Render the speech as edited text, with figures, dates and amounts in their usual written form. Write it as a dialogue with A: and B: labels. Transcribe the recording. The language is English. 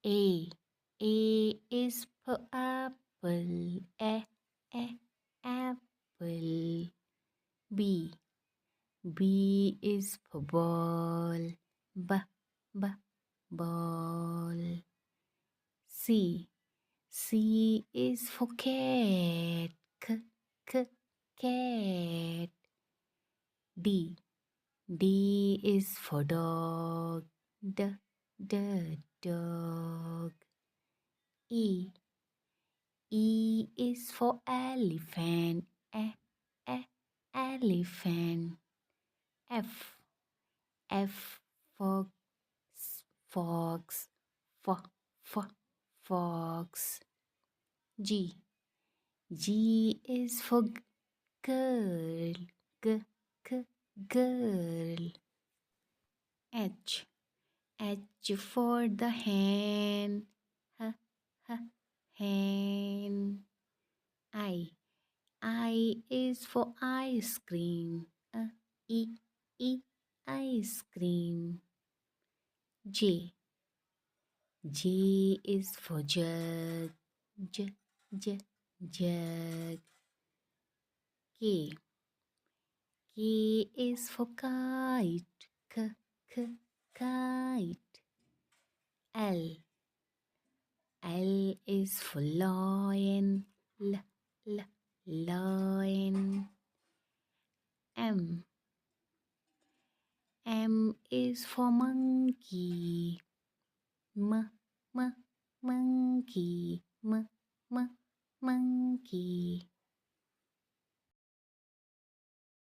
A: A. A is for apple. Apple. B. B is for ball. B. Ball. C. C is for cat. K. Cat. D. D is for dog. Dog. E. E is for elephant. Elephant. F. F for fox. Fox. G. G is for girl. G. Girl. H. H for the hand. H. Hand. I is for ice cream. E. Ice cream. J. J is for jug. Jug. K. K is for kite. Kite. L. L is for lion. Lion. M. M is for monkey. Monkey. Monkey.